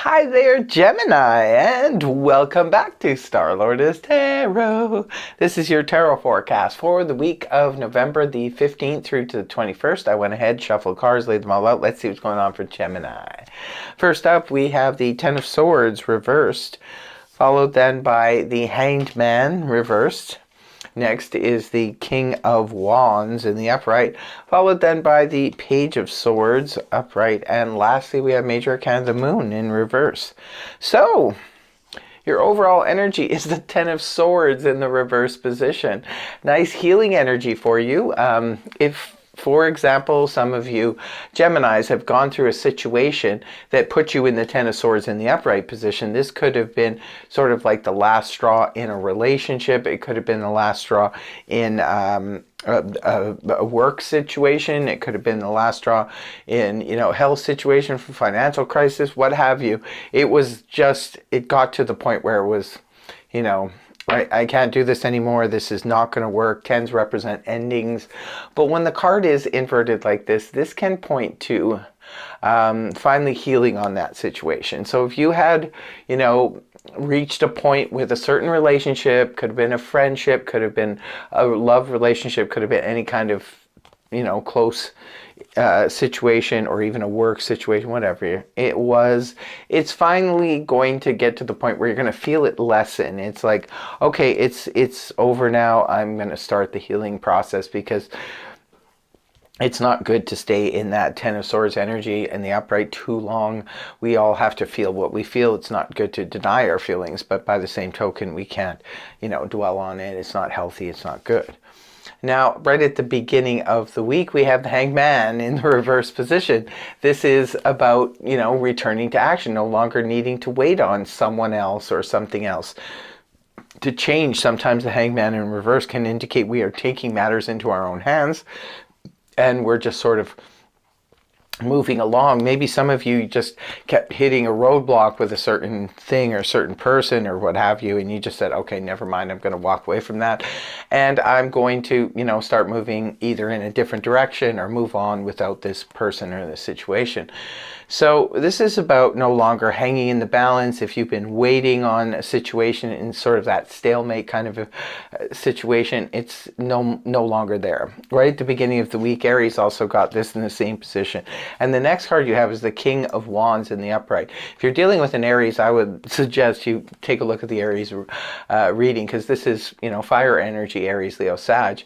Hi there, Gemini, and welcome back to Star-Lord Tarot. This is your tarot forecast for the week of November the 15th through to the 21st. I went ahead, shuffled cards, laid them all out. Let's see what's going on for Gemini. First up, we have the Ten of Swords reversed, followed then by the Hanged Man reversed. Next is the King of Wands in the upright, followed then by the Page of Swords upright, and lastly we have Major Arcana the Moon in reverse. So, your overall energy is the Ten of Swords in the reverse position. Nice healing energy for you. If, for example, some of you Geminis have gone through a situation that put you in the Ten of Swords in the upright position, this could have been sort of like the last straw in a relationship. It could have been the last straw in a work situation. It could have been the last straw in, health situation, for financial crisis, what have you. It was just, it got to the point where it was, I can't do this anymore. This is not going to work. Tens represent endings. But when the card is inverted like this can point to finally healing on that situation. So if you had, reached a point with a certain relationship, could have been a friendship, could have been a love relationship, could have been any kind of, close situation, or even a work situation, whatever it's finally going to get to the point where you're going to feel it lessen. It's like, okay, it's over now. I'm going to start the healing process, because it's not good to stay in that Ten of Swords energy in the upright too long. We all have to feel what we feel. It's not good to deny our feelings, but by the same token, we can't, dwell on it. It's not healthy. It's not good. Now, right at the beginning of the week, we have the Hanged Man in the reverse position. This is about, returning to action, no longer needing to wait on someone else or something else to change. Sometimes the Hanged Man in reverse can indicate we are taking matters into our own hands, and we're just sort of moving along. Maybe some of you just kept hitting a roadblock with a certain thing or a certain person or what have you, and you just said, okay, never mind, I'm going to walk away from that, and I'm going to, start moving either in a different direction or move on without this person or this situation. So this is about no longer hanging in the balance. If you've been waiting on a situation in sort of that stalemate kind of a situation, it's no longer there. Right at the beginning of the week, Aries also got this in the same position. And the next card you have is the King of Wands in the upright. If you're dealing with an Aries, I would suggest you take a look at the Aries reading, because this is, fire energy, Aries, Leo, Sag.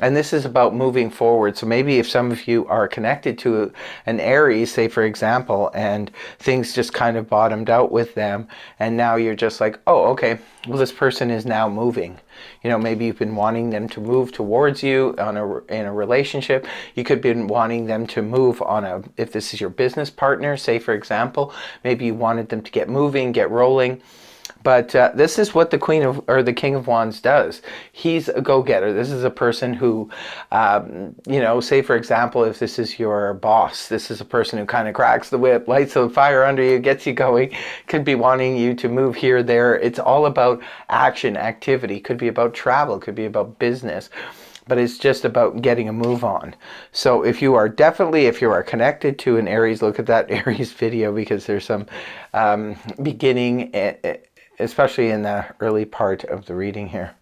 And this is about moving forward. So maybe if some of you are connected to an Aries, say for example, and things just kind of bottomed out with them, and now you're just like, oh, okay, well, this person is now moving. Maybe you've been wanting them to move towards you in a relationship. You could have been wanting them to move on if this is your business partner, say for example, maybe you wanted them to get moving, get rolling. But this is what the King of Wands does. He's a go-getter. This is a person who, say for example, if this is your boss, this is a person who kind of cracks the whip, lights the fire under you, gets you going, could be wanting you to move here, there. It's all about action, activity. Could be about travel, could be about business. But it's just about getting a move on. So if you are connected to an Aries, look at that Aries video, because there's some beginning, especially in the early part of the reading here.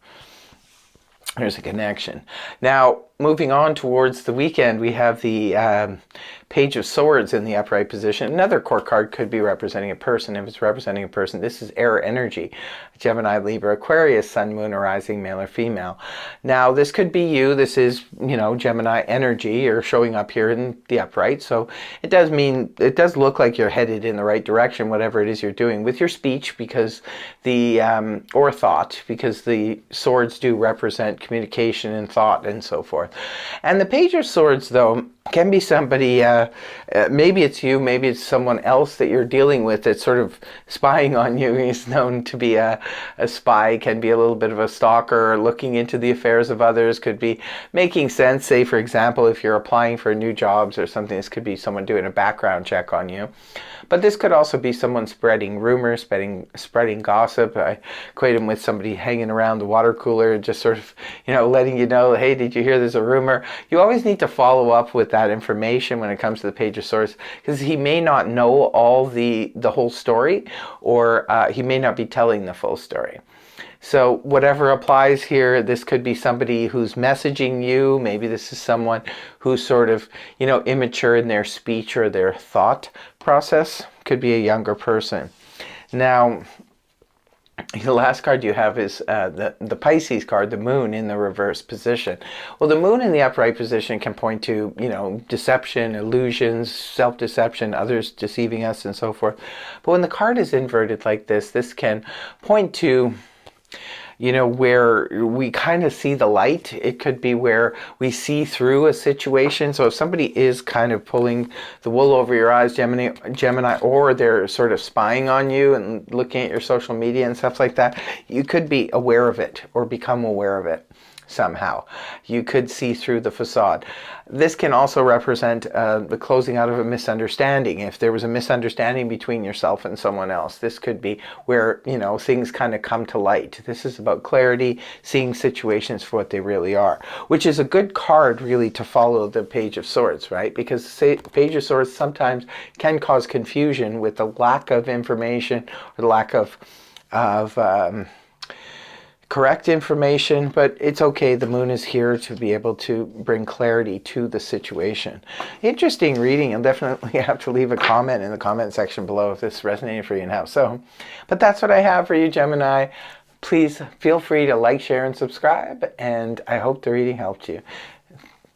There's a connection. Now, moving on towards the weekend, we have the Page of Swords in the upright position. Another court card could be representing a person. If it's representing a person, this is air energy. Gemini, Libra, Aquarius, Sun, Moon, or Rising, male or female. Now, this could be you. This is, Gemini energy. You're showing up here in the upright. So it does look like you're headed in the right direction, whatever it is you're doing with your speech, because or thought, because the swords do represent communication and thought and so forth. And the Page of Swords, though, can be somebody, maybe it's you, maybe it's someone else that you're dealing with that's sort of spying on you. He's known to be a spy, can be a little bit of a stalker, looking into the affairs of others, could be making sense. Say, for example, if you're applying for new jobs or something, this could be someone doing a background check on you. But this could also be someone spreading rumors, spreading gossip. I equate him with somebody hanging around the water cooler, just sort of, letting you know, hey, did you hear there's a rumor? You always need to follow up with that that information when it comes to the Page of Swords, because he may not know all the whole story, or he may not be telling the full story. So whatever applies here, this could be somebody who's messaging you. Maybe this is someone who's sort of, immature in their speech or their thought process. Could be a younger person. Now, the last card you have is the Pisces card, the moon in the reverse position. Well, the moon in the upright position can point to, deception, illusions, self-deception, others deceiving us, and so forth. But when the card is inverted like this can point to, where we kind of see the light. It could be where we see through a situation. So if somebody is kind of pulling the wool over your eyes, Gemini, or they're sort of spying on you and looking at your social media and stuff like that, you could be aware of it or become aware of it somehow. You could see through the facade. This can also represent the closing out of a misunderstanding. If there was a misunderstanding between yourself and someone else, this could be where, things kind of come to light. This is about clarity, seeing situations for what they really are, which is a good card really to follow the Page of Swords, right? Because the Page of Swords sometimes can cause confusion with the lack of information or the lack of correct information, but it's okay. The moon is here to be able to bring clarity to the situation. Interesting reading. You'll definitely have to leave a comment in the comment section below if this resonated for you now. But that's what I have for you, Gemini. Please feel free to like, share, and subscribe, and I hope the reading helped you.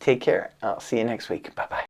Take care. I'll see you next week. Bye-bye.